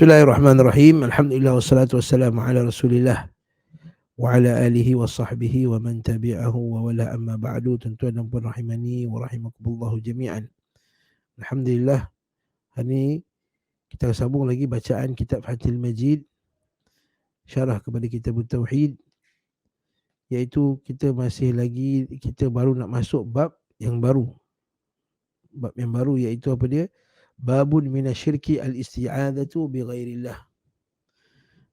Bismillahirrahmanirrahim. Alhamdulillah wassalatu wassalamu ala Rasulillah wa ala alihi wa sahbihi wa man tabi'ahu wa wala amma ba'du. Tuan-tuan dan puan rahimani wa rahimakumullah jami'an. Alhamdulillah, hari ini kita sambung lagi bacaan kitab Fathul Majid, syarah kepada kitab Tauhid, iaitu kita baru nak masuk bab yang baru. Bab yang baru iaitu apa dia? Babun minasyirki al-isti'adatu bi ghairillah.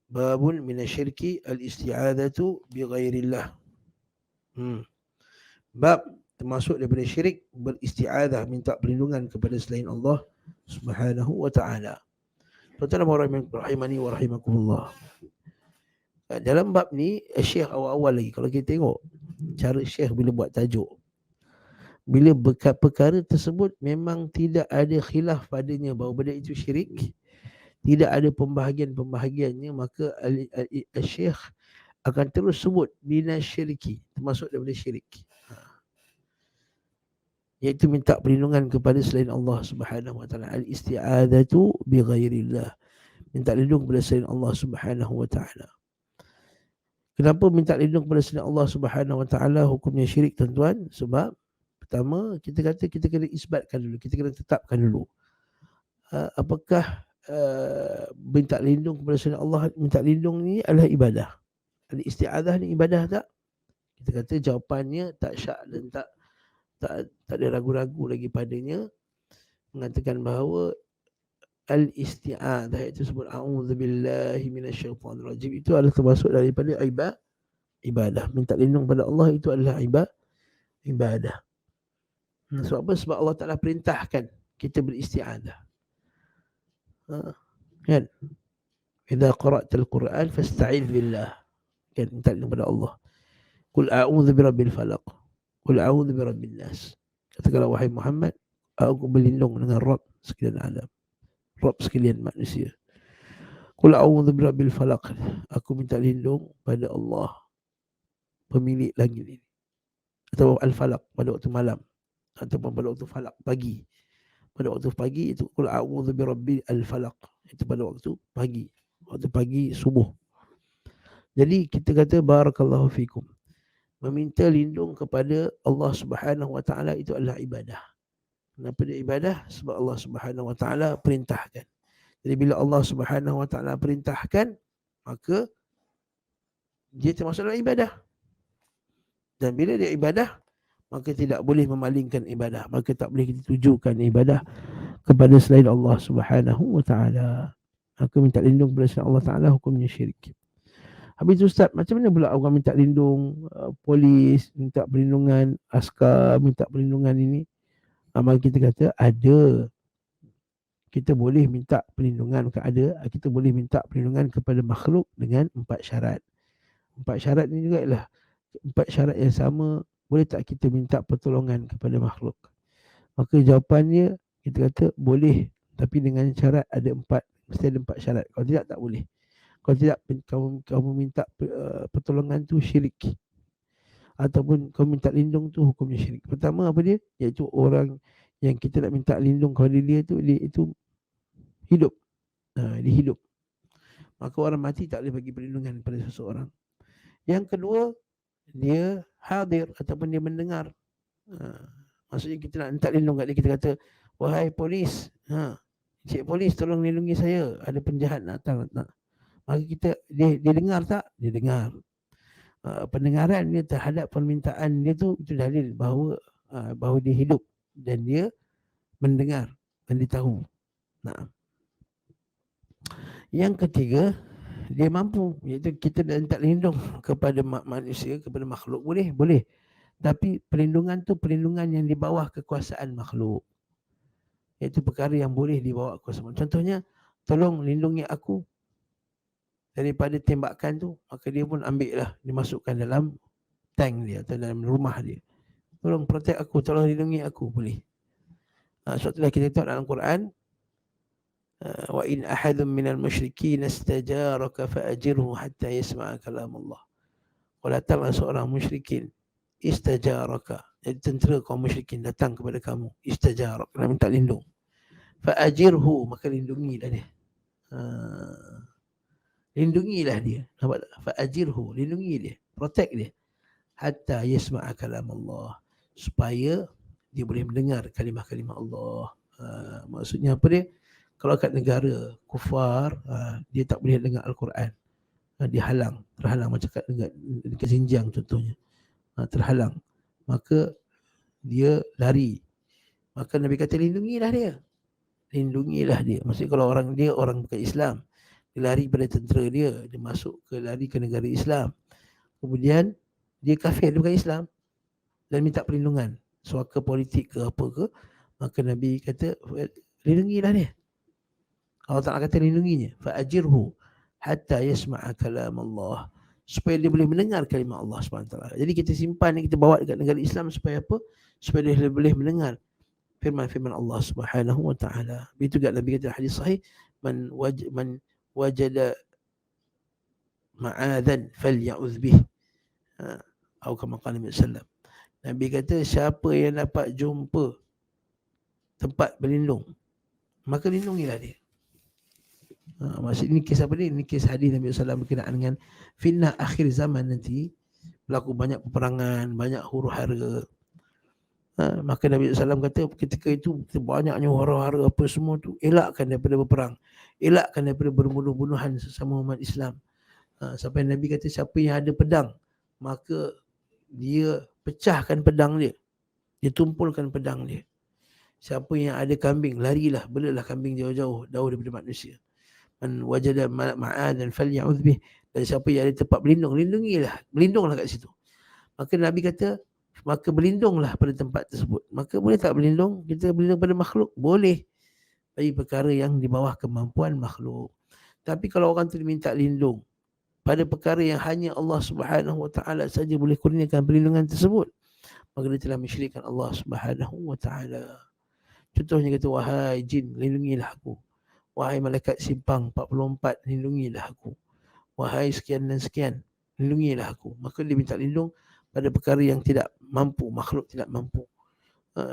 Babun minasyirki al-isti'adatu bi ghairillah. Bab termasuk daripada syirik beristi'adah, minta perlindungan kepada selain Allah Subhanahu wa ta'ala. Tuan-tuan rahimani wa rahimakumullah. Dalam bab ni Syekh awal-awal lagi, kalau kita tengok cara Syekh bila buat tajuk, bila perkara tersebut memang tidak ada khilaf padanya bahawa benda itu syirik, tidak ada pembahagian-pembahagiannya, maka Syekh akan terus sebut minasyirki, termasuk daripada syirik, iaitu minta perlindungan kepada selain Allah Subhanahu wa ta'ala. Al-isti'adatu bi ghairillah, minta lindung kepada selain Allah Subhanahu wa ta'ala. Kenapa minta lindung kepada selain Allah Subhanahu wa ta'ala hukumnya syirik, tuan-tuan? Sebab pertama, kita kena isbatkan dulu, kita kena tetapkan dulu apakah minta lindung kepada selain Allah, minta lindung ni adalah ibadah. Al-isti'adah ni ibadah tak? Kita kata jawapannya tak syak dan tak ada ragu-ragu lagi padanya, mengatakan bahawa al-isti'adah itu sebut a'udzubillahi minasyaitanirrajim, itu adalah termasuk daripada ibadah. Minta lindung pada Allah itu adalah ibadah. Sebab apa? Sebab Allah Ta'ala perintahkan kita beristi'adah. Kan? Idza qara'tal Qur'an fasta'iz billah. Kan, minta lindung pada Allah. Qul a'udzu birabbil falaq. Qul a'udzu birabbin nas. Katakanlah wahai Muhammad, aku berlindung dengan Rabb sekalian alam, Rabb sekalian manusia. Qul a'udzu birabbil falaq. Aku minta lindung pada Allah, pemilik langit ini. Atau al-falaq, pada waktu malam, ataupun pada waktu falak, pagi. Pada waktu pagi itu qul a'udzu birabbil falaq, itu pada waktu pagi, waktu pagi subuh. Jadi kita kata barakallahu fikum, meminta lindung kepada Allah Subhanahu wa ta'ala itu adalah ibadah. Kenapa dia ibadah? Sebab Allah Subhanahu wa ta'ala perintahkan. Jadi bila Allah Subhanahu wa ta'ala perintahkan, maka dia termasuk dalam ibadah. Dan bila dia ibadah, maka tidak boleh memalingkan ibadah, maka tak boleh kita tujukan ibadah kepada selain Allah Subhanahu wa ta'ala. Maka minta lindung kepada selain Allah Ta'ala hukumnya syirik. Habis itu Ustaz, macam mana pula orang minta lindung, polis minta perlindungan, askar minta perlindungan ini? Maka kita kata ada. Kita boleh minta perlindungan, kita boleh minta perlindungan kepada makhluk dengan 4 syarat. 4 syarat ini juga ialah 4 syarat yang sama. Boleh tak kita minta pertolongan kepada makhluk? Maka jawapannya kita kata boleh, tapi dengan syarat ada 4, mesti ada 4 syarat. Kalau tidak, tak boleh. Kalau tidak, kamu minta pertolongan tu syirik, ataupun kamu minta lindung tu hukumnya syirik. Pertama apa dia? Iaitu orang yang kita nak minta lindung kepada dia itu hidup. Dia hidup. Maka orang mati tak boleh bagi perlindungan kepada seseorang. Yang kedua, dia hadir ataupun dia mendengar. Maksudnya kita nak minta lindung kat dia, kita kata, wahai polis, cik polis, tolong lindungi saya, ada penjahat datang. Maka dia dengar tak? Dia dengar. Pendengaran dia terhadap permintaan dia tu, itu dalil bahawa dia hidup dan dia mendengar dan dia tahu. Yang ketiga, dia mampu, iaitu kita nak minta lindung kepada manusia, kepada makhluk, boleh. Tapi perlindungan tu perlindungan yang di bawah kekuasaan makhluk, iaitu perkara yang boleh dibawa kekuasaan. Contohnya, tolong lindungi aku daripada tembakan tu, maka dia pun ambil lah, dimasukkan dalam tank dia atau dalam rumah dia. Tolong protect aku, tolong lindungi aku, boleh. Sebab itulah kita tengok dalam Quran, wa in ahadun minal musyrikin istajaraka fa'ajirhu hatta yasma'a kalam Allah. Kalau datanglah seorang musyrikin, istajaraka, jadi tentera kaum musyrikin datang kepada kamu, istajarak, nak minta lindung, fa'ajirhu, maka lindungi dah dia. lindungilah dia. Nampak tak? Fa'ajirhu, lindungi dia, protect dia. Hatta yasma'a kalam Allah, supaya dia boleh mendengar kalimah-kalimah Allah. Maksudnya apa dia? Kalau kat negara kufar, dia tak boleh dengar Al-Quran. Dia terhalang macam kat Xinjiang contohnya. Terhalang. Maka dia lari. Maka Nabi kata lindungilah dia. Lindungilah dia. Maksudnya kalau orang bukan Islam, dia lari pada tentera dia masuk lari ke negara Islam. Kemudian dia kafir, dia bukan Islam, dan minta perlindungan, suaka politik ke apa ke, maka Nabi kata lindungilah dia. Allah Ta'ala kata lindunginya. Fa'ajirhu hatta yasma'a kalam Allah, supaya dia boleh mendengar kalimah Allah SWT. Jadi kita simpan, kita bawa dekat negara Islam supaya apa? Supaya dia boleh mendengar firman-firman Allah Subhanahu wa taala. Itu juga Nabi kata hadis sahih, man wajada ma'adan falya'udz bih. Atau kama qala Nabi sallam. Nabi kata siapa yang dapat jumpa tempat berlindung, maka lindungilah dia. Maksud ini kisah apa ni? Ini kisah hadis Nabi sallallahu berkenaan dengan fitnah akhir zaman nanti, berlaku banyak peperangan, banyak huru-hara. Maka Nabi SAW kata ketika itu banyaknya hara-hara apa semua tu, elakkan daripada berperang, elakkan daripada berbunuh-bunuhan sesama umat Islam. Sampai Nabi kata siapa yang ada pedang, maka dia pecahkan pedang dia, dia tumpulkan pedang dia. Siapa yang ada kambing, larilah, belalah kambing jauh-jauh daripada manusia. Man wajada ma'adan falya'udz bih. Dan siapa yang ada tempat berlindung, berlindunglah kat situ. Maka Nabi kata, maka berlindunglah pada tempat tersebut. Maka boleh tak berlindung? Kita berlindung pada makhluk? Boleh. Bagi perkara yang di bawah kemampuan makhluk. Tapi kalau orang tu minta lindung pada perkara yang hanya Allah Subhanahu wa taala saja boleh kurniakan perlindungan tersebut, maka dia telah mensyirikkan Allah Subhanahu wa taala. Contohnya kata, wahai jin, lindungilah aku. Wahai malaikat simpang 44, lindungilah aku. Wahai sekian dan sekian, lindungilah aku. Maka dia minta lindung pada perkara yang tidak mampu, makhluk tidak mampu.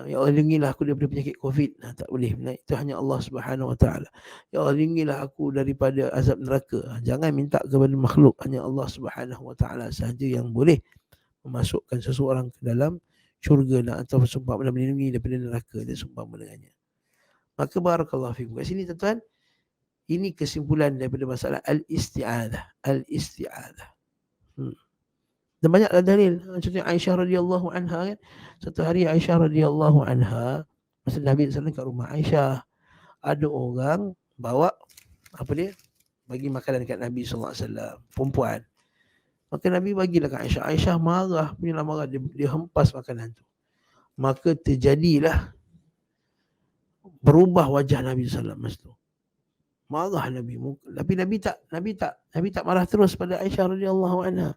Ya Allah, lindungilah aku daripada penyakit COVID. Tak boleh. Itu hanya Allah Subhanahu wa taala. Ya Allah, lindungilah aku daripada azab neraka. Jangan minta kepada makhluk, hanya Allah Subhanahu wa taala sahaja yang boleh memasukkan seseorang ke dalam syurga atau sumpah melindungi daripada neraka, dia sumpah dengannya. Maka barakallahu fikum. Kat sini tuan-tuan, ini kesimpulan daripada masalah al-isti'adzah. Al-isti'adzah. Dan banyaklah dalil. Contohnya Aisyah radhiyallahu anha kan. Satu hari Aisyah radhiyallahu anha, masa Nabi SAW kat rumah Aisyah, ada orang bawa apa dia? Bagi makanan dekat Nabi SAW, perempuan. Maka Nabi bagilah kat Aisyah. Aisyah marah, punya marah, dia hempas makanan tu. Maka terjadilah berubah wajah Nabi SAW masa tu. Marah Nabi. Tapi Nabi tak marah terus pada Aisyah radhiyallahu anha.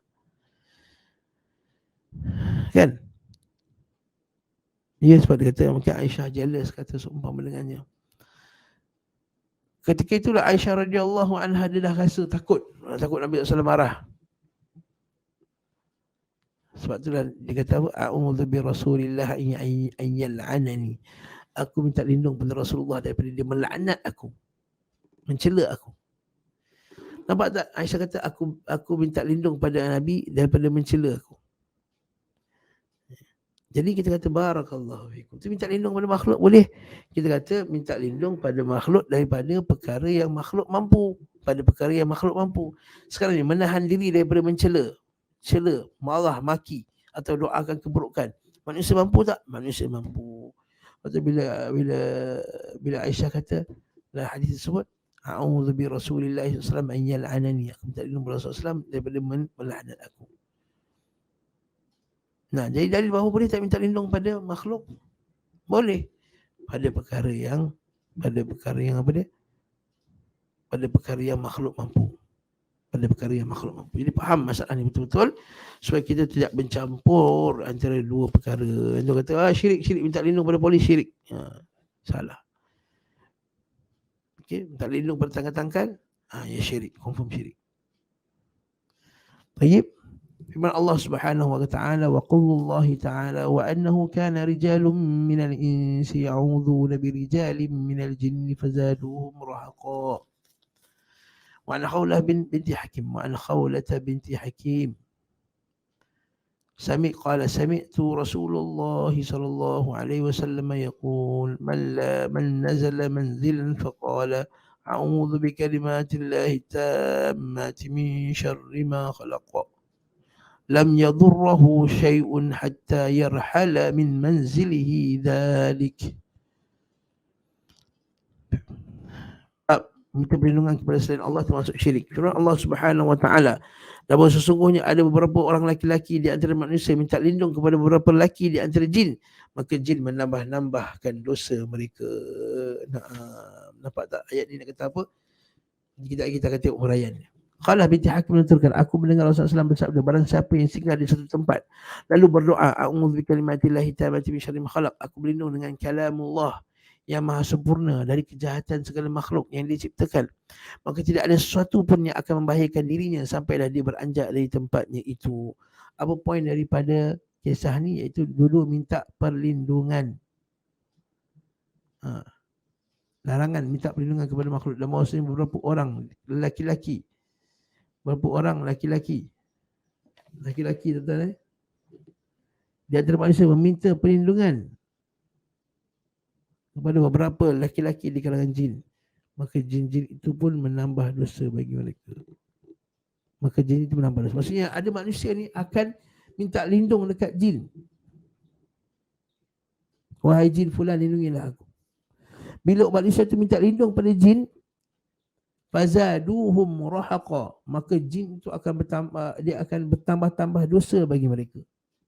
Kan? Dia sebab dia kata mungkin Aisyah jealous, kata seumpama dengannya. Ketika itulah Aisyah radhiyallahu anha dia dah rasa takut Nabi SAW marah. Sebab itulah dia kata apa? A'udzu bi Rasulillah an yal'anani. Aku minta lindung pada Rasulullah daripada dia melaknat aku, mencela aku. Nampak tak? Aisyah kata aku minta lindung pada Nabi daripada mencela aku. Jadi kita kata barakallahu fikum. Kita minta lindung pada makhluk boleh. Kita kata minta lindung pada makhluk daripada perkara yang makhluk mampu. Pada perkara yang makhluk mampu. Sekarang ni menahan diri daripada mencela, marah, maki atau doakan keburukan. Manusia mampu tak? Manusia mampu. Lepas bila Aisyah kata dalam hadis tersebut, a'udzu bi Rasulillah sallallahu alaihi wasallam an yal'anani. Aku minta lindung pada Rasulullah SAW daripada melaknat aku. Jadi dalil bahawa boleh tak minta lindung pada makhluk? Boleh. Pada perkara yang apa dia? Pada perkara yang makhluk mampu. Jadi faham masalah ni betul-betul supaya kita tidak bercampur antara dua perkara. Dia kata syirik minta lindung pada polis syirik. Salah. Okey, minta lindung pada tangkan-tangkan, ya syirik, confirm syirik. Baik. Firman Allah Subhanahu wa ta'ala, wa qulullahi ta'ala wa annahu kana rijalun minal insi ya'udhuna bi rijalin minal jinni fazaduhum rahaqa وعن خولة بنت حكيم وعن خولة بنت حكيم قال سمعت رسول الله صلى الله عليه وسلم يقول من نزل منزلا فقال أعوذ بكلمات الله التامات من شر ما خلق لم يضره شيء حتى يرحل من منزله ذلك. Minta perlindungan kepada selain Allah termasuk syirik. Firman Allah Subhanahu wa taala, dan bahawa sesungguhnya ada beberapa orang laki-laki di antara manusia minta lindung kepada beberapa lelaki di antara jin, maka jin menambah-nambahkan dosa mereka. Nampak tak ayat ni nak kata apa? Kita akan tengok huraiannya. Khalah binti Hakim menuturkan, aku mendengar Rasulullah SAW bersabda, barang siapa yang singgah di satu tempat lalu berdoa, a'udzu bikalimatillahi tammati min syarri ma khalaq, aku berlindung dengan kalamullah yang maha sempurna dari kejahatan segala makhluk yang diciptakan, maka tidak ada sesuatu pun yang akan membahayakan dirinya sampailah dia beranjak dari tempatnya itu. Apa poin daripada kisah ni? Iaitu dulu minta perlindungan. Larangan minta perlindungan kepada makhluk. Dan maksudnya beberapa orang lelaki-laki, laki-laki tuan-tuan, di antara manusia meminta perlindungan kepada beberapa laki-laki di kalangan jin, maka jin-jin itu pun menambah dosa bagi mereka. Maksudnya ada manusia ni akan minta lindung dekat jin. Wahai jin fulan, lindungilah aku. Bila manusia tu minta lindung pada jin, fazaduhum rahaqa, maka jin itu akan bertambah, dia akan bertambah-tambah dosa bagi mereka.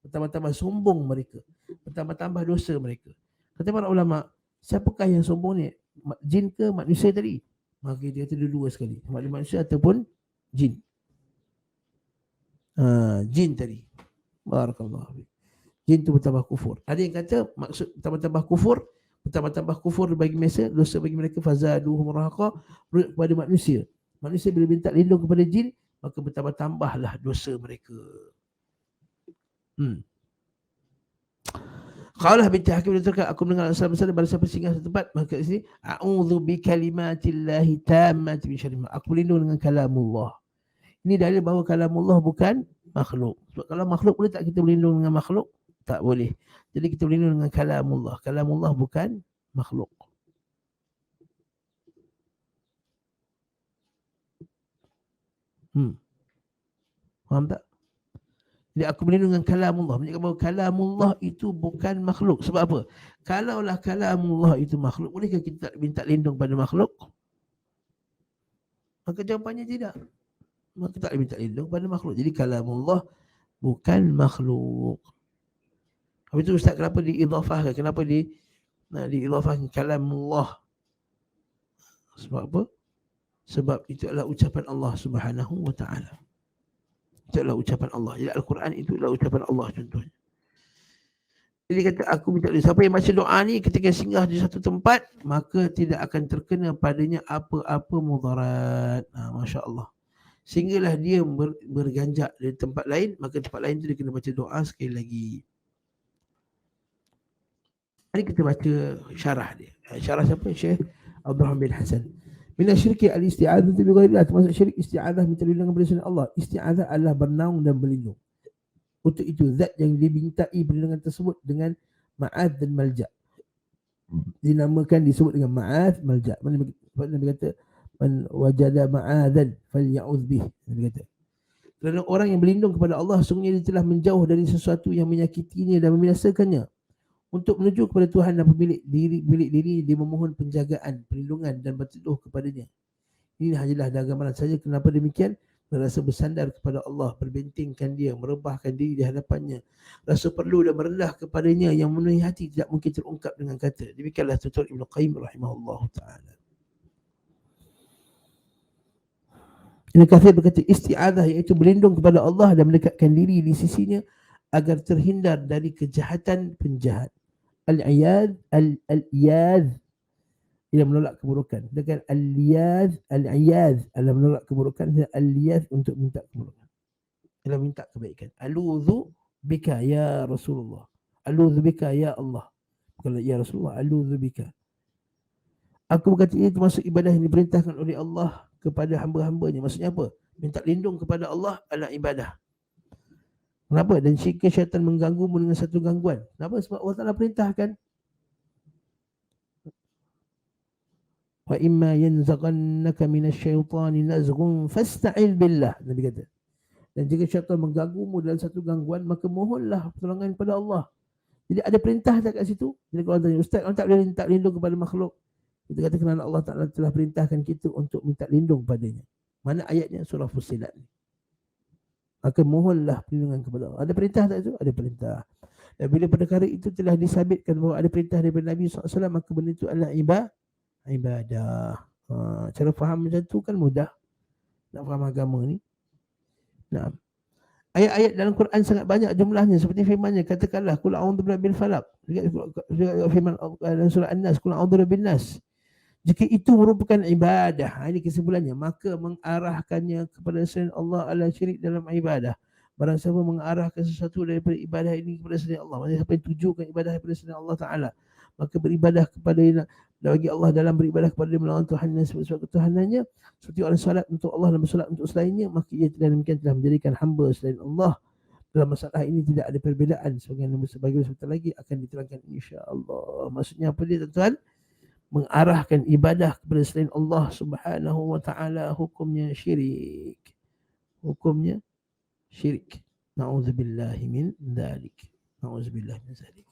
Bertambah-tambah sombong mereka. Bertambah-tambah dosa mereka. Kata para ulama, siapakah yang sombong ni? Jin ke manusia tadi? Maka dia kata dua sekali. Manusia ataupun jin. Jin tadi. Barakallahu. Jin tu bertambah kufur. Ada yang kata maksud bertambah kufur bagi mereka, dosa bagi mereka, fazaduhum rahaqa, kepada manusia. Manusia bila minta lindung kepada jin, maka bertambah-tambahlah dosa mereka. Qalah binti Hakim menuturkan, aku mendengar Rasulullah SAW barang siapa singgah satu tempat, maka di sini a'udzu bikalimatillahi tammati min syarri ma, aku berlindung dengan kalamullah. Ini dalil bahawa kalamullah bukan makhluk. Sebab kalau makhluk, boleh tak kita berlindung dengan makhluk? Tak boleh. Jadi kita berlindung dengan kalamullah. Kalamullah bukan makhluk. Faham tak? Jadi aku berlindung dengan kalamullah. Menunjukkan bahawa kalamullah itu bukan makhluk. Sebab apa? Kalaulah kalamullah itu makhluk, bolehkah kita minta lindung pada makhluk? Maka jawapannya tidak. Maka tak minta lindung pada makhluk. Jadi kalamullah bukan makhluk. Habis itu Ustaz, kenapa diidhafahkan? Kenapa diidhafahkan kalamullah? Sebab apa? Sebab itu adalah ucapan Allah Subhanahu wa ta'ala. Itu adalah ucapan Allah. Jadi Al-Quran itu adalah ucapan Allah contohnya. Jadi kata, aku minta lindung. Siapa yang baca doa ni ketika singgah di satu tempat, maka tidak akan terkena padanya apa-apa mudarat. Masya Allah. Sehinggalah dia berganjak dari tempat lain, maka tempat lain tu dia kena baca doa sekali lagi. Ini kita baca syarah dia. Syarah siapa? Syekh Abdul Rahman bin Hasan. Mina syirki al-isti'adzah bi ghairillah, termasuk syirik isti'adzah minta perlindungan kepada selain Allah. Isti'adzah adalah bernaung dan berlindung. Untuk itu zat yang dimintai perlindungan tersebut dengan ma'adh dan malja'. Dinamakan, disebut dengan ma'adh malja'. Nabi kata, man wajada ma'adhan falya'udz bih. Nabi kata, kerana orang yang berlindung kepada Allah, sungguhnya dia telah menjauh dari sesuatu yang menyakitinya dan membinasakannya. Untuk menuju kepada Tuhan dan pemilik diri, dia memohon penjagaan, perlindungan dan berteduh kepadanya. Ini hanyalah gambaran saja kenapa demikian. Merasa bersandar kepada Allah, berbentengkan dia, merebahkan diri di hadapannya, rasa perlu dan merendah kepadanya yang memenuhi hati tidak mungkin terungkap dengan kata. Demikianlah tutur Ibn Qayyim rahimahullah ta'ala. Ibn Kathir berkata, isti'adzah iaitu berlindung kepada Allah dan mendekatkan diri di sisinya agar terhindar dari kejahatan penjahat. Al-iyad, al-iyad ia menolak keburukan. Dengan al-iyad, al-iyad adalah menolak keburukan. Al-iyad untuk minta keburukan, adalah minta kebaikan. Aludhu bika ya Rasulullah, aludhu bika ya Allah, bukanlah ya Rasulullah, aludhu bika. Aku berkata ini termasuk ibadah yang diperintahkan oleh Allah kepada hamba-hambanya. Maksudnya apa? Minta lindung kepada Allah adalah ibadah. Kenapa? Dan jika syaitan mengganggumu dengan satu gangguan. Kenapa? Sebab Allah Ta'ala perintahkan. Wa imma yanzaghannaka minasyaitani nazghun fasta'il billah. Nabi kata. Dan jika syaitan mengganggumu dalam satu gangguan, maka mohonlah pertolongan kepada Allah. Jadi ada perintah tak kat situ? Jadi kalau tanya, Ustaz, orang tak boleh minta lindung kepada makhluk. Kita kata kerana Allah Ta'ala telah perintahkan kita untuk minta lindung padanya. Mana ayatnya? Surah Fussilat ni. Maka mohonlah perlindungan kepada Allah. Ada perintah tak itu? Ada perintah. Dan bila perkara itu telah disabitkan bahawa ada perintah daripada Nabi SAW, maka benda itu adalah ibadah. Cara faham macam tu kan mudah. Nak faham agama ni. Nah, ayat-ayat dalam Quran sangat banyak jumlahnya, seperti firman-Nya, katakanlah qul a'udzu birabbil falaq. Firman dalam surah An-Nas, qul a'udzu birabbin nas. Jika itu merupakan ibadah, ini kesimpulannya, maka mengarahkannya kepada selain Allah adalah syirik dalam ibadah. Barang siapa mengarahkan sesuatu daripada ibadah ini kepada selain Allah, maksudnya siapa yang tujukan ibadah kepada selain Allah Ta'ala, maka beribadah kepada bagi Allah dalam beribadah kepada dia melawan Tuhannya sebab ketuhanannya, seperti orang salat untuk Allah dan bersolat untuk selainnya, maka ia tidak demikian telah menjadikan hamba selain Allah. Dalam masalah ini tidak ada perbezaan, sebagai sebentar lagi akan diterangkan insya-Allah. Maksudnya apa dia, tuan-tuan? Mengarahkan ibadah kepada selain Allah Subhanahu wa Ta'ala, hukumnya syirik. Hukumnya syirik. Na'udzubillahi min dzalik. Na'udzubillahi min dzalik.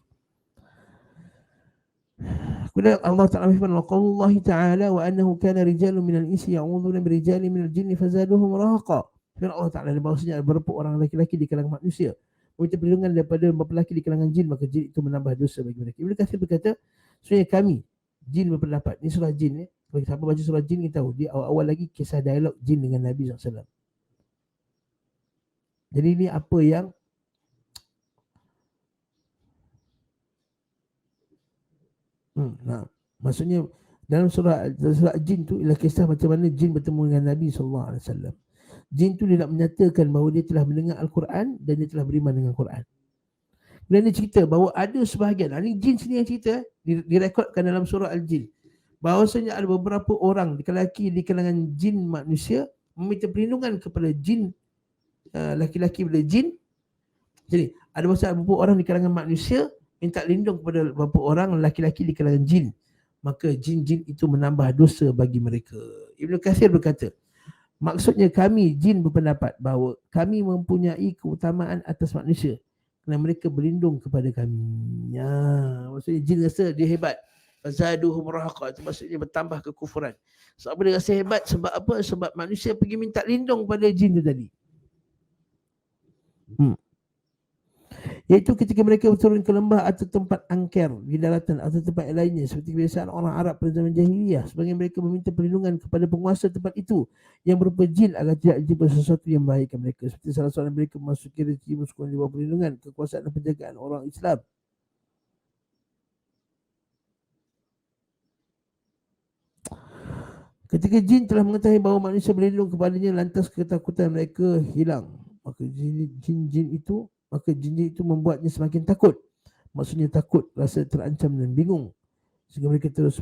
Kemudian Allah Ta'ala berfirman, Allah Ta'ala wa annahu kana rijalun minal insi ya'udzuuna birijalin minal jinni fazaduhum rahaqa. Firman Allah Ta'ala bahwasanya ada beberapa orang lelaki di kalangan manusia meminta perlindungan daripada beberapa lelaki di kalangan jin, maka jin itu menambah dosa bagi mereka. Ibnu Katsir berkata, sebenarnya kami jin berpendapat. Ini surah jin. Bagi siapa baca surah jin, kita tahu dia awal-awal lagi kisah dialog jin dengan Nabi SAW. Jadi ini apa yang maksudnya dalam surah jin tu ialah kisah macam mana jin bertemu dengan Nabi SAW. Jin tu dia nak menyatakan bahawa dia telah mendengar Al-Quran dan dia telah beriman dengan Al-Quran. Dan dia cerita bahawa ada sebahagian, ini jin sini yang cerita, direkodkan dalam surah Al-Jin, bahawasanya ada beberapa orang lelaki di kalangan jin manusia meminta perlindungan kepada jin laki-laki pada jin. Jadi ada beberapa orang di kalangan manusia minta lindung kepada beberapa orang laki-laki di kalangan jin, maka jin-jin itu menambah dosa bagi mereka. Ibnu Katsir berkata, maksudnya kami jin berpendapat bahawa kami mempunyai keutamaan atas manusia kerana mereka berlindung kepada kami. Maksudnya jin rasa dia hebat. Fazaduhum rahaqa, itu maksudnya bertambah kekufuran. Sebab dia rasa hebat, sebab apa? Sebab manusia pergi minta lindung pada jin itu tadi. Iaitu ketika mereka berturun ke lembah atau tempat angker di daratan atau tempat lainnya, seperti kebiasaan orang Arab pada zaman jahiliyah, sebagian mereka meminta perlindungan kepada penguasa tempat itu yang berupa jin agar tidak dijumpa sesuatu yang membahayakan mereka. Seperti salah seorang mereka memasuki rezeki musuh di bawah perlindungan kekuasaan dan penjagaan orang Islam. Ketika jin telah mengetahui bahawa manusia berlindung kepadanya, lantas ketakutan mereka hilang. Maka jin-jin itu membuatnya semakin takut. Maksudnya takut, rasa terancam dan bingung, sehingga mereka terus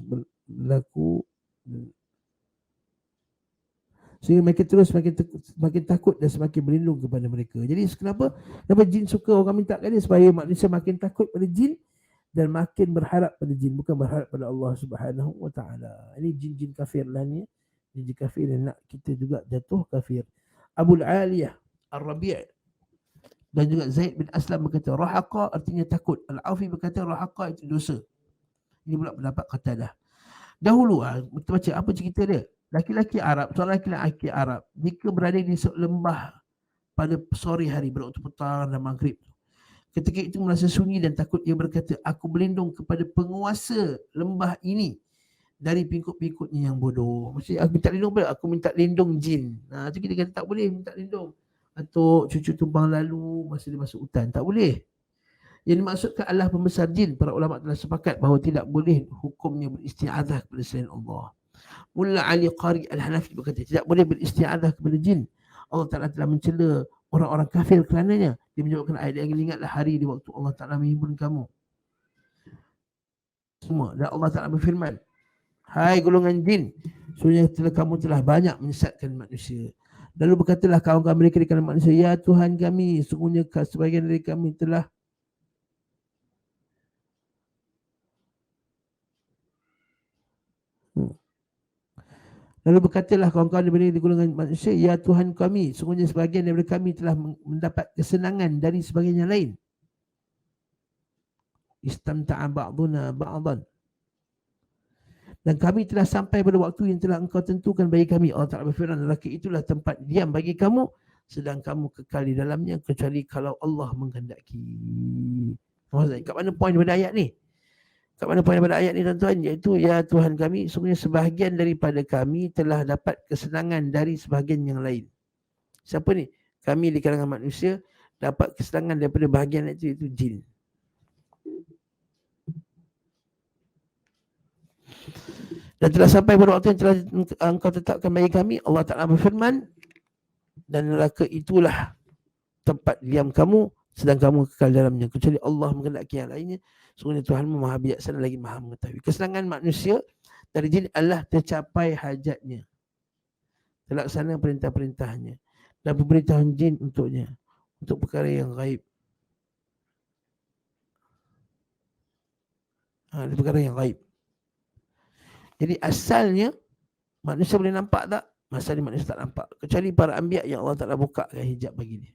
semakin takut dan semakin berlindung kepada mereka. Jadi kenapa jin suka orang minta kat dia? Supaya manusia makin takut pada jin dan makin berharap pada jin, bukan berharap pada Allah Subhanahu wa Ta'ala. Ini jin-jin kafir lah ni. Jin kafir yang nak kita juga jatuh kafir. Abul Aliyah Ar-Rabi' dan juga Zaid bin Aslam berkata rahaqa artinya takut. Al-Aufi berkata rahaqa itu dosa. Ini pula pendapat Qatadah. Dahulu kita baca apa cerita dia. Laki-laki Arab, seorang laki-laki Arab, jika berada di lembah pada sore hari pada waktu petang dan maghrib, ketika itu merasa sunyi dan takut, ia berkata, aku berlindung kepada penguasa lembah ini dari pengikut-pengikutnya yang bodoh. Maksudnya aku minta lindung pada, aku minta lindung jin. Itu kita kata tak boleh minta lindung. Atau cucu tumpang lalu masa dia masuk hutan, tak boleh. Yang dimaksudkan adalah pembesar jin. Para ulama telah sepakat bahawa tidak boleh hukumnya beristi'adzah kepada selain Allah. Mullah Ali Qari Al-Hanafi berkata, tidak boleh beristi'adzah kepada jin. Allah Ta'ala telah mencela orang-orang kafir kerananya. Dia menyebutkan ayat yang ingatlah hari di waktu Allah Ta'ala menghimpun kamu semua. Dan Allah Ta'ala berfirman, hai golongan jin, Sungguhnya kamu telah banyak menyesatkan manusia. Lalu berkatalah kawan-kawan mereka di kalangan manusia, ya Tuhan kami, sungguhnya sebagian dari kami telah Lalu berkatalah kawan-kawan daripada di golongan manusia, ya Tuhan kami, sungguhnya sebagian daripada kami telah mendapat kesenangan dari sebagian yang lain. Istamta'a ba'duna ba'dan. Dan kami telah sampai pada waktu yang telah engkau tentukan bagi kami. Allah Ta'ala berfirman, lelaki itulah tempat diam bagi kamu, sedang kamu kekal di dalamnya, kecuali kalau Allah menghendaki. Maksudnya, kat mana poin daripada ayat ni? Kat mana poin daripada ayat ni tuan-tuan? Iaitu, ya Tuhan kami, sebenarnya sebahagian daripada kami telah dapat kesenangan dari sebahagian yang lain. Siapa ni? Kami di kalangan manusia dapat kesenangan daripada bahagian itu, iaitu jin. Dan telah sampai pada waktu yang telah engkau tetapkan bagi kami, Allah Ta'ala berfirman, dan neraka itulah tempat diam kamu, sedang kamu kekal dalamnya, kecuali Allah menghendaki yang lainnya. Sungguhnya Tuhanmu maha bijaksana lagi maha mengetahui. Kesenangan manusia dari jin adalah tercapai hajatnya, terlaksana perintah-perintahnya, dan pemberitahuan jin untuknya, untuk perkara yang gaib. Perkara yang gaib. Jadi asalnya manusia boleh nampak tak? Masalahnya manusia tak nampak. Kecuali para anbiya yang Allah Ta'ala bukakan hijab bagi dia.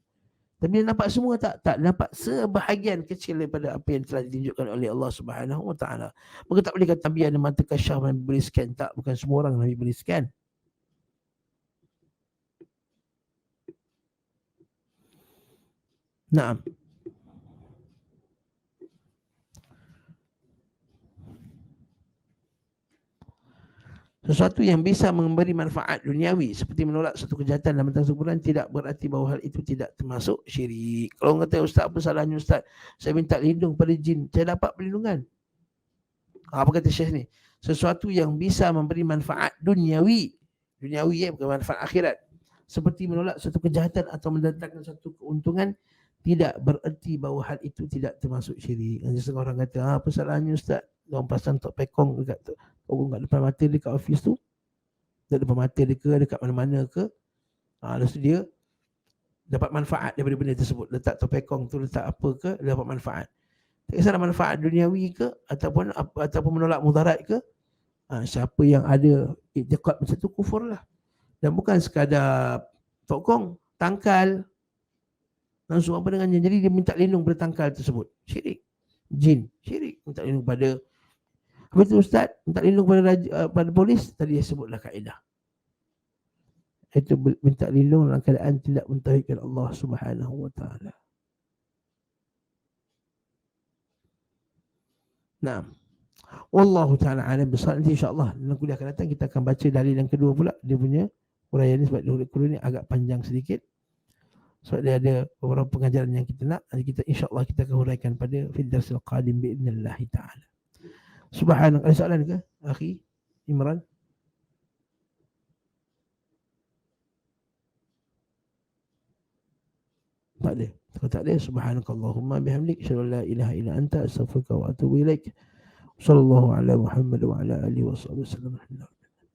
Tapi dia nampak semua tak? Tak. Nampak sebahagian kecil daripada apa yang telah ditunjukkan oleh Allah Subhanahu Wa Ta'ala. Maka tak boleh kata Nabi ada mata kasyaf Nabi boleh scan. Tak. Bukan semua orang Nabi boleh scan. Naam. Sesuatu yang bisa memberi manfaat duniawi seperti menolak satu kejahatan dalam tentang sebulan tidak berarti bahawa hal itu tidak termasuk syirik. Kalau orang kata, Ustaz, apa salahnya Ustaz? Saya minta lindung pada jin, saya dapat perlindungan. Apa kata Syekh ni? Sesuatu yang bisa memberi manfaat duniawi bukan manfaat akhirat, seperti menolak satu kejahatan atau mendatangkan satu keuntungan, tidak bererti bahawa hal itu tidak termasuk syirik. Setengah orang kata, apa salahnya Ustaz? Orang pasang tok pekong dekat tu, kat depan mata dia kat office tu, dekat depan mata dia ke, dekat mana-mana ke, lepas tu dia dapat manfaat daripada benda tersebut. Letak tok pekong tu, letak apa ke, dia dapat manfaat. Tak kisah manfaat duniawi ke, ataupun menolak mudarat ke, siapa yang ada iktiqad macam tu, kufur lah. Dan bukan sekadar tokong, tangkal, langsung apa dengannya. Jadi dia minta lindung pada tangkal tersebut. Syirik. Jin, syirik. Minta lindung pada, apa itu Ustaz? Minta lindung pada polis. Tadi dia sebutlah kaedah. Itu minta lindung dalam keadaan tidak mentauhidkan Allah Subhanahu Wa Ta'ala. Nah, wallahu ta'ala alam bisawab. Nanti insya-Allah dalam kuliah akan datang kita akan baca dalil yang kedua pula. Dia punya huraian ni, sebab dulu ni agak panjang sedikit. Sebab dia ada beberapa pengajaran yang kita nak. Nanti kita insya-Allah kita akan huraikan pada fil darsil qadim bi'idznillah ta'ala. Subhanallah. Ada soalan ke akhi Imran? Tak ada. Kalau tak ada, subhanakallahumma bihamdik, asyhadu an la ilaha illa anta, astaghfiruka wa atubu ilaik. Sallallahu ala Muhammad wa ala alihi wa sahbihi wasallam.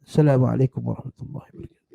Assalamualaikum warahmatullahi wabarakatuh.